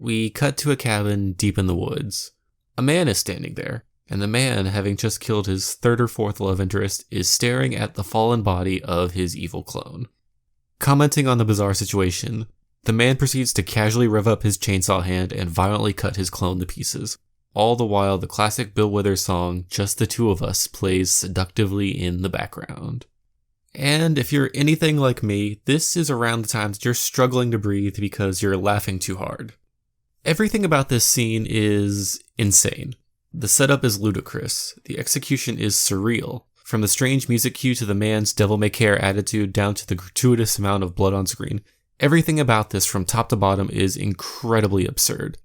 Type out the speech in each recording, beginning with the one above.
We cut to a cabin deep in the woods. A man is standing there, and the man, having just killed his third or fourth love interest, is staring at the fallen body of his evil clone. Commenting on the bizarre situation, the man proceeds to casually rev up his chainsaw hand and violently cut his clone to pieces. All the while, the classic Bill Withers song, Just the Two of Us, plays seductively in the background. And if you're anything like me, this is around the time that you're struggling to breathe because you're laughing too hard. Everything about this scene is insane. The setup is ludicrous. The execution is surreal. From the strange music cue to the man's devil-may-care attitude down to the gratuitous amount of blood on screen, everything about this from top to bottom is incredibly absurd.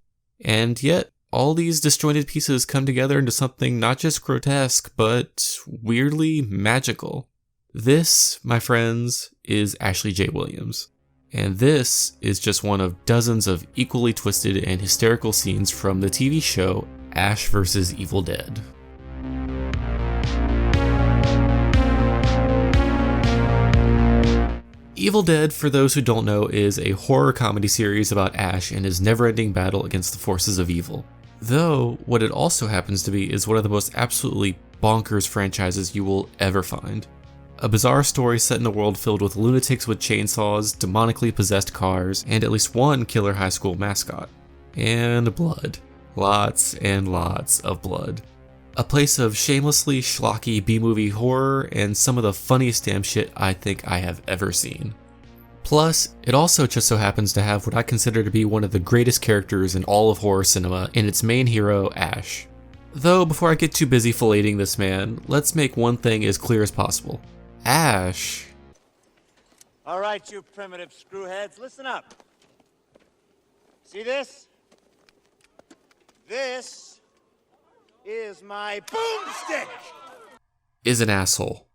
And yet, all these disjointed pieces come together into something not just grotesque, but weirdly magical. This, my friends, is Ashley J. Williams. And this is just one of dozens of equally twisted and hysterical scenes from the TV show Ash vs. Evil Dead. Evil Dead, for those who don't know, is a horror comedy series about Ash and his never-ending battle against the forces of evil. Though, what it also happens to be is one of the most absolutely bonkers franchises you will ever find. A bizarre story set in a world filled with lunatics with chainsaws, demonically possessed cars, and at least one killer high school mascot. And blood. Lots and lots of blood. A place of shamelessly schlocky B-movie horror and some of the funniest damn shit I think I have ever seen. Plus, it also just so happens to have what I consider to be one of the greatest characters in all of horror cinema in its main hero, Ash. Though, before I get too busy filleting this man, let's make one thing as clear as possible. Ash. All right, you primitive screwheads, listen up. See this? This is my boomstick! Is an asshole.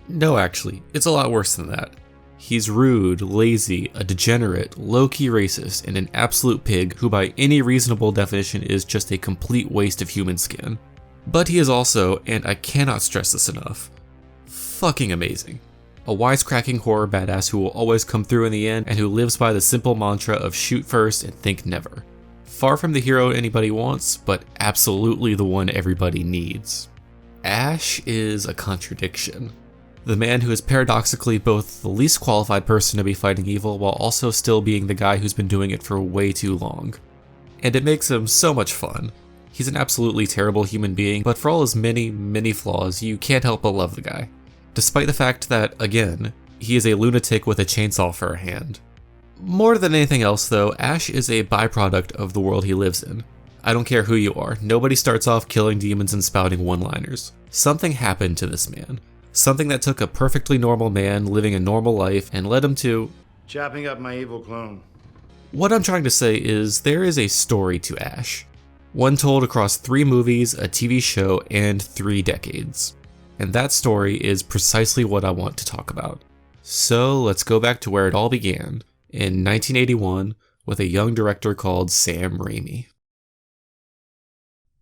No, actually, it's a lot worse than that. He's rude, lazy, a degenerate, low-key racist, and an absolute pig who by any reasonable definition is just a complete waste of human skin. But he is also, and I cannot stress this enough, fucking amazing. A wisecracking horror badass who will always come through in the end and who lives by the simple mantra of shoot first and think never. Far from the hero anybody wants, but absolutely the one everybody needs. Ash is a contradiction. The man who is paradoxically both the least qualified person to be fighting evil while also still being the guy who's been doing it for way too long. And it makes him so much fun. He's an absolutely terrible human being, but for all his many, many flaws, you can't help but love the guy. Despite the fact that, again, he is a lunatic with a chainsaw for a hand. More than anything else though, Ash is a byproduct of the world he lives in. I don't care who you are, nobody starts off killing demons and spouting one-liners. Something happened to this man. Something that took a perfectly normal man living a normal life and led him to... chopping up my evil clone. What I'm trying to say is there is a story to Ash. One told across 3 movies, a TV show, and 3 decades. And that story is precisely what I want to talk about. So let's go back to where it all began, in 1981, with a young director called Sam Raimi.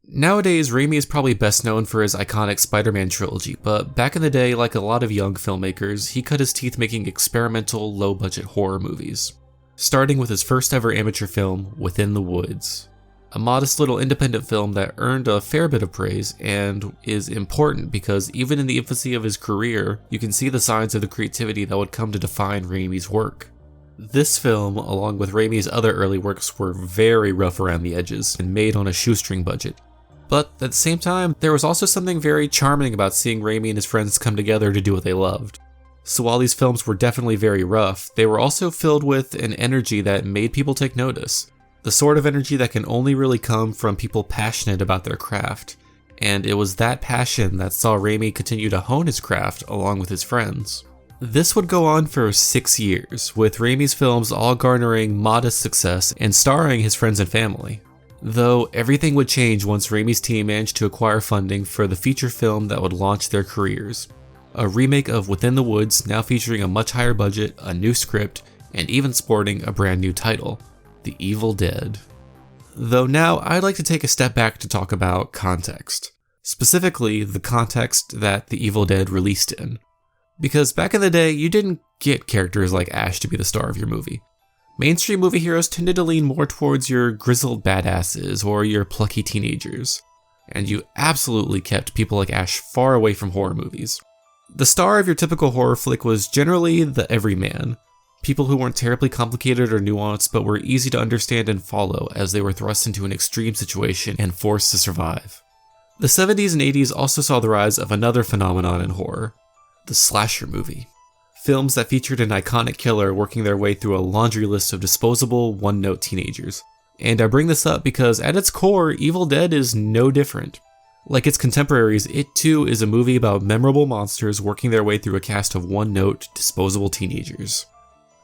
Nowadays, Raimi is probably best known for his iconic Spider-Man trilogy, but back in the day, like a lot of young filmmakers, he cut his teeth making experimental, low-budget horror movies. Starting with his first ever amateur film, Within the Woods. A modest little independent film that earned a fair bit of praise and is important because even in the infancy of his career, you can see the signs of the creativity that would come to define Raimi's work. This film, along with Raimi's other early works, were very rough around the edges and made on a shoestring budget. But at the same time, there was also something very charming about seeing Raimi and his friends come together to do what they loved. So while these films were definitely very rough, they were also filled with an energy that made people take notice. The sort of energy that can only really come from people passionate about their craft. And it was that passion that saw Raimi continue to hone his craft along with his friends. This would go on for 6 years, with Raimi's films all garnering modest success and starring his friends and family. Though everything would change once Raimi's team managed to acquire funding for the feature film that would launch their careers. A remake of Within the Woods, now featuring a much higher budget, a new script, and even sporting a brand new title, The Evil Dead. Though now I'd like to take a step back to talk about context. Specifically, the context that The Evil Dead released in. Because back in the day, you didn't get characters like Ash to be the star of your movie. Mainstream movie heroes tended to lean more towards your grizzled badasses or your plucky teenagers, and you absolutely kept people like Ash far away from horror movies. The star of your typical horror flick was generally the everyman, people who weren't terribly complicated or nuanced but were easy to understand and follow as they were thrust into an extreme situation and forced to survive. The 70s and 80s also saw the rise of another phenomenon in horror, the slasher movie. Films that featured an iconic killer working their way through a laundry list of disposable, one-note teenagers. And I bring this up because at its core, Evil Dead is no different. Like its contemporaries, it too is a movie about memorable monsters working their way through a cast of one-note, disposable teenagers.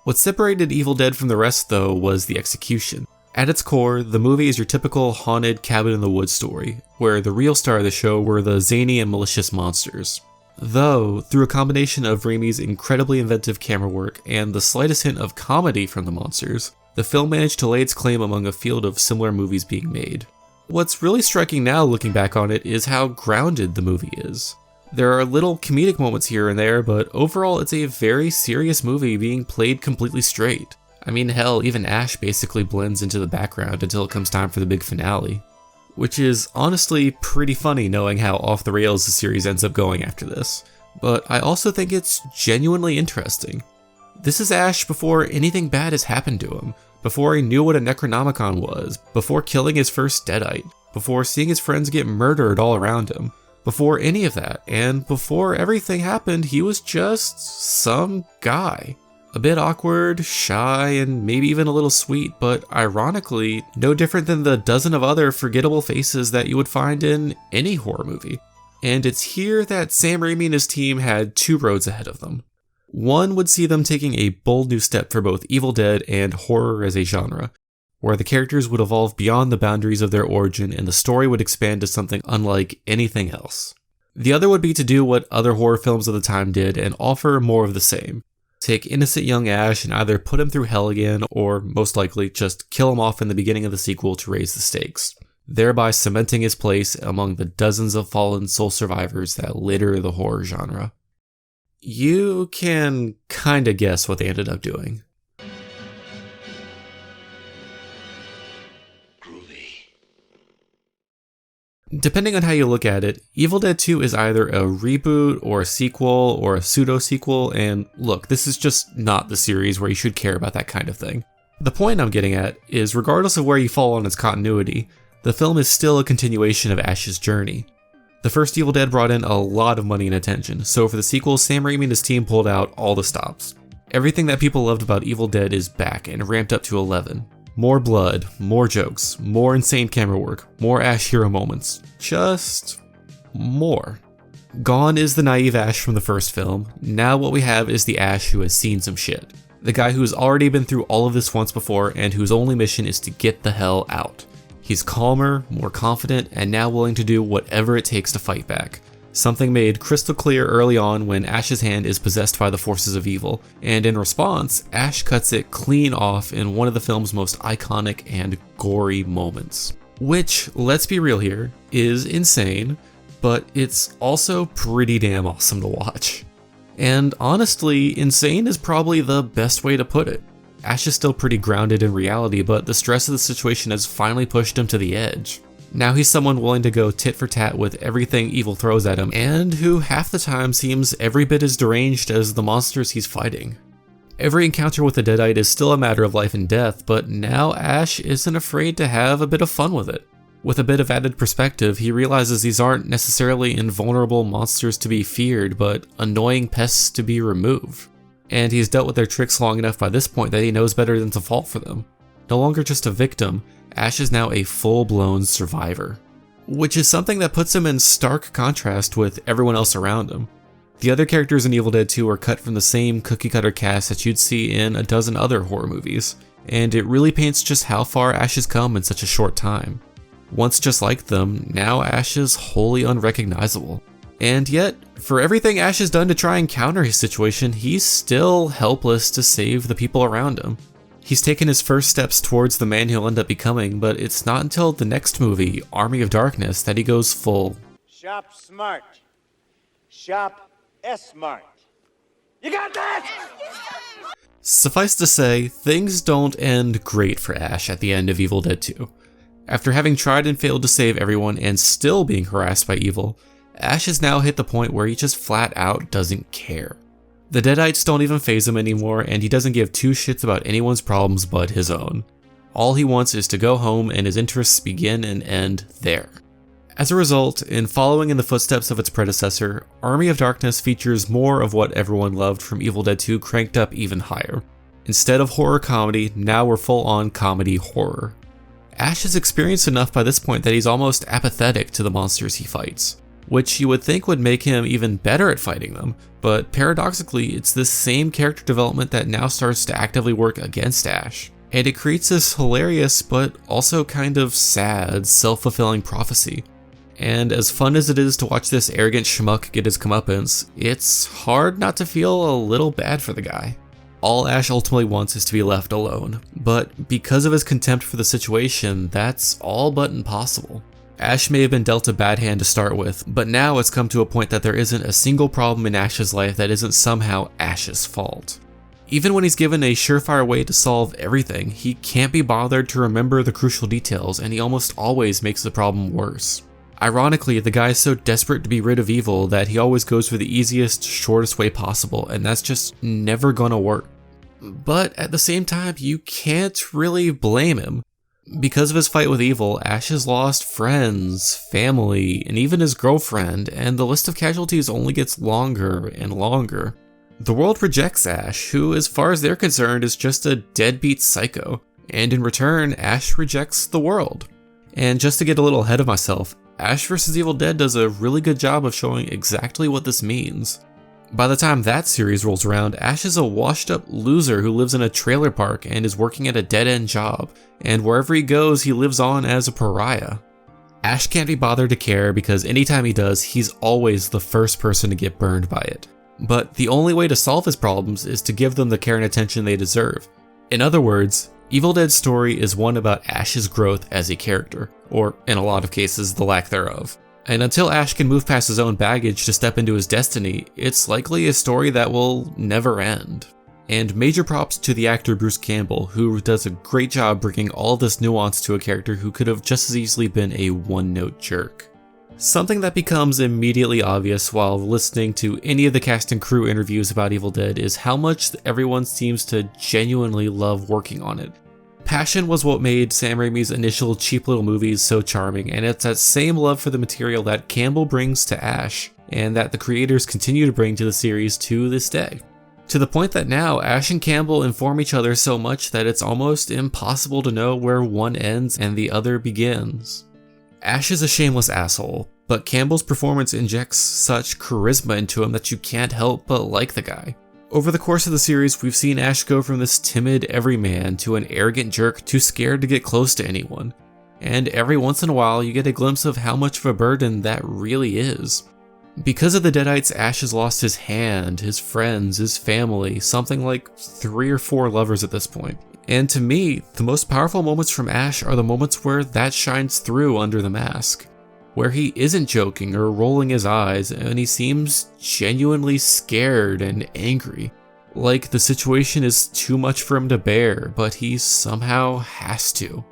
What separated Evil Dead from the rest, though, was the execution. At its core, the movie is your typical haunted cabin-in-the-woods story, where the real star of the show were the zany and malicious monsters. Though, through a combination of Raimi's incredibly inventive camera work and the slightest hint of comedy from the monsters, the film managed to lay its claim among a field of similar movies being made. What's really striking now looking back on it is how grounded the movie is. There are little comedic moments here and there, but overall it's a very serious movie being played completely straight. I mean, hell, even Ash basically blends into the background until it comes time for the big finale. Which is honestly pretty funny knowing how off the rails the series ends up going after this. But I also think it's genuinely interesting. This is Ash before anything bad has happened to him, before he knew what a Necronomicon was, before killing his first Deadite, before seeing his friends get murdered all around him, before any of that, and before everything happened, he was just some guy. A bit awkward, shy, and maybe even a little sweet, but ironically, no different than the dozen of other forgettable faces that you would find in any horror movie. And it's here that Sam Raimi and his team had two roads ahead of them. One would see them taking a bold new step for both Evil Dead and horror as a genre, where the characters would evolve beyond the boundaries of their origin and the story would expand to something unlike anything else. The other would be to do what other horror films of the time did and offer more of the same. Take innocent young Ash and either put him through hell again, or most likely just kill him off in the beginning of the sequel to raise the stakes, thereby cementing his place among the dozens of fallen soul survivors that litter the horror genre. You can kinda guess what they ended up doing. Depending on how you look at it, Evil Dead 2 is either a reboot or a sequel or a pseudo-sequel, and look, this is just not the series where you should care about that kind of thing. The point I'm getting at is, regardless of where you fall on its continuity, the film is still a continuation of Ash's journey. The first Evil Dead brought in a lot of money and attention, so for the sequel, Sam Raimi and his team pulled out all the stops. Everything that people loved about Evil Dead is back and ramped up to 11. More blood, more jokes, more insane camera work, more Ash hero moments. Just more. Gone is the naive Ash from the first film. Now what we have is the Ash who has seen some shit. The guy who's already been through all of this once before and whose only mission is to get the hell out. He's calmer, more confident, and now willing to do whatever it takes to fight back. Something made crystal clear early on when Ash's hand is possessed by the forces of evil, and in response, Ash cuts it clean off in one of the film's most iconic and gory moments. Which, let's be real here, is insane, but it's also pretty damn awesome to watch. And honestly, insane is probably the best way to put it. Ash is still pretty grounded in reality, but the stress of the situation has finally pushed him to the edge. Now he's someone willing to go tit for tat with everything evil throws at him, and who half the time seems every bit as deranged as the monsters he's fighting. Every encounter with the Deadite is still a matter of life and death, but now Ash isn't afraid to have a bit of fun with it. With a bit of added perspective, he realizes these aren't necessarily invulnerable monsters to be feared, but annoying pests to be removed. And he's dealt with their tricks long enough by this point that he knows better than to fall for them. No longer just a victim, Ash is now a full-blown survivor, which is something that puts him in stark contrast with everyone else around him. The other characters in Evil Dead 2 are cut from the same cookie-cutter cast that you'd see in a dozen other horror movies, and it really paints just how far Ash has come in such a short time. Once just like them, now Ash is wholly unrecognizable. And yet, for everything Ash has done to try and counter his situation, he's still helpless to save the people around him. He's taken his first steps towards the man he'll end up becoming, but it's not until the next movie, Army of Darkness, that he goes full. Shop smart. Shop S-smart. You got that? Suffice to say, things don't end great for Ash at the end of Evil Dead 2. After having tried and failed to save everyone and still being harassed by evil, Ash has now hit the point where he just flat out doesn't care. The Deadites don't even faze him anymore, and he doesn't give two shits about anyone's problems but his own. All he wants is to go home, and his interests begin and end there. As a result, in following in the footsteps of its predecessor, Army of Darkness features more of what everyone loved from Evil Dead 2 cranked up even higher. Instead of horror comedy, now we're full-on comedy horror. Ash has experienced enough by this point that he's almost apathetic to the monsters he fights, which you would think would make him even better at fighting them, but paradoxically, it's this same character development that now starts to actively work against Ash. And it creates this hilarious but also kind of sad, self-fulfilling prophecy. And as fun as it is to watch this arrogant schmuck get his comeuppance, it's hard not to feel a little bad for the guy. All Ash ultimately wants is to be left alone, but because of his contempt for the situation, that's all but impossible. Ash may have been dealt a bad hand to start with, but now it's come to a point that there isn't a single problem in Ash's life that isn't somehow Ash's fault. Even when he's given a surefire way to solve everything, he can't be bothered to remember the crucial details, and he almost always makes the problem worse. Ironically, the guy is so desperate to be rid of evil that he always goes for the easiest, shortest way possible, and that's just never gonna work. But at the same time, you can't really blame him. Because of his fight with evil, Ash has lost friends, family, and even his girlfriend, and the list of casualties only gets longer and longer. The world rejects Ash, who, as far as they're concerned, is just a deadbeat psycho, and in return, Ash rejects the world. And just to get a little ahead of myself, Ash vs. Evil Dead does a really good job of showing exactly what this means. By the time that series rolls around, Ash is a washed-up loser who lives in a trailer park and is working at a dead-end job, and wherever he goes, he lives on as a pariah. Ash can't be bothered to care because anytime he does, he's always the first person to get burned by it. But the only way to solve his problems is to give them the care and attention they deserve. In other words, Evil Dead's story is one about Ash's growth as a character, or in a lot of cases, the lack thereof. And until Ash can move past his own baggage to step into his destiny, it's likely a story that will never end. And major props to the actor Bruce Campbell, who does a great job bringing all this nuance to a character who could have just as easily been a one-note jerk. Something that becomes immediately obvious while listening to any of the cast and crew interviews about Evil Dead is how much everyone seems to genuinely love working on it. Passion was what made Sam Raimi's initial cheap little movies so charming, and it's that same love for the material that Campbell brings to Ash, and that the creators continue to bring to the series to this day. To the point that now, Ash and Campbell inform each other so much that it's almost impossible to know where one ends and the other begins. Ash is a shameless asshole, but Campbell's performance injects such charisma into him that you can't help but like the guy. Over the course of the series, we've seen Ash go from this timid everyman to an arrogant jerk too scared to get close to anyone. And every once in a while, you get a glimpse of how much of a burden that really is. Because of the Deadites, Ash has lost his hand, his friends, his family, something like 3 or 4 lovers at this point. And to me, the most powerful moments from Ash are the moments where that shines through under the mask. Where he isn't joking or rolling his eyes, and he seems genuinely scared and angry. Like the situation is too much for him to bear, but he somehow has to.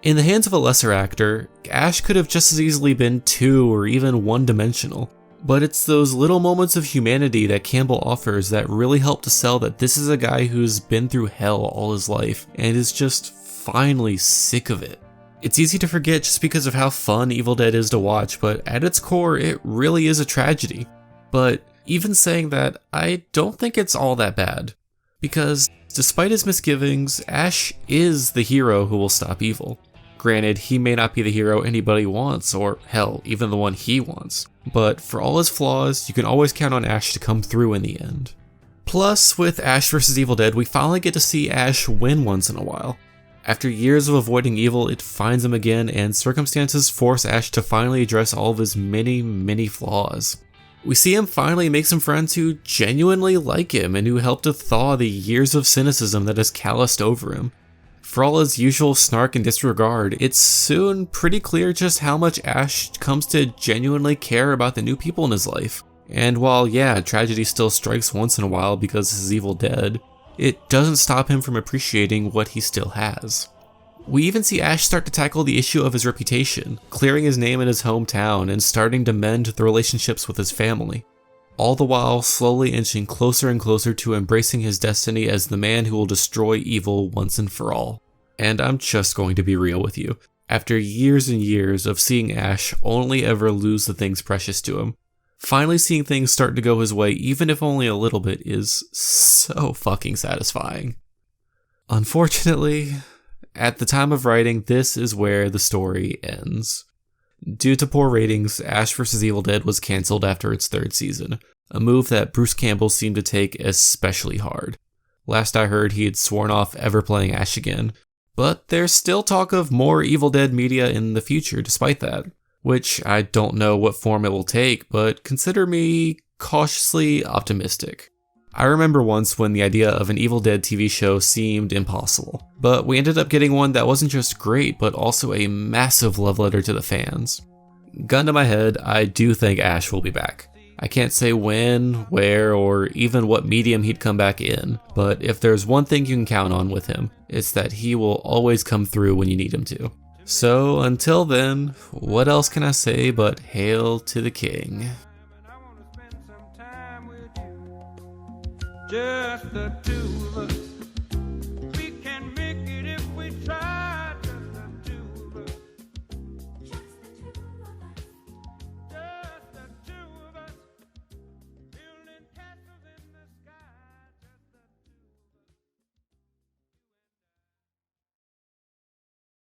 In the hands of a lesser actor, Ash could have just as easily been 2 or even one-dimensional. But it's those little moments of humanity that Campbell offers that really help to sell that this is a guy who's been through hell all his life and is just finally sick of it. It's easy to forget just because of how fun Evil Dead is to watch, but at its core, it really is a tragedy. But even saying that, I don't think it's all that bad. Because despite his misgivings, Ash is the hero who will stop evil. Granted, he may not be the hero anybody wants, or hell, even the one he wants. But for all his flaws, you can always count on Ash to come through in the end. Plus, with Ash vs. Evil Dead, we finally get to see Ash win once in a while. After years of avoiding evil, it finds him again, and circumstances force Ash to finally address all of his many flaws. We see him finally make some friends who genuinely like him and who help to thaw the years of cynicism that has calloused over him. For all his usual snark and disregard, it's soon pretty clear just how much Ash comes to genuinely care about the new people in his life. And while yeah, tragedy still strikes once in a while because this is Evil Dead, it doesn't stop him from appreciating what he still has. We even see Ash start to tackle the issue of his reputation, clearing his name in his hometown and starting to mend the relationships with his family, all the while slowly inching closer and closer to embracing his destiny as the man who will destroy evil once and for all. And I'm just going to be real with you. After years and years of seeing Ash only ever lose the things precious to him, finally seeing things start to go his way, even if only a little bit, is so fucking satisfying. Unfortunately, at the time of writing, this is where the story ends. Due to poor ratings, Ash vs. Evil Dead was cancelled after its 3rd season, a move that Bruce Campbell seemed to take especially hard. Last I heard, he had sworn off ever playing Ash again, but there's still talk of more Evil Dead media in the future despite that, which I don't know what form it will take, but consider me cautiously optimistic. I remember once when the idea of an Evil Dead TV show seemed impossible, but we ended up getting one that wasn't just great, but also a massive love letter to the fans. Gun to my head, I do think Ash will be back. I can't say when, where, or even what medium he'd come back in, but if there's one thing you can count on with him, it's that he will always come through when you need him to. So until then, what else can I say but hail to the king? Just the two of us.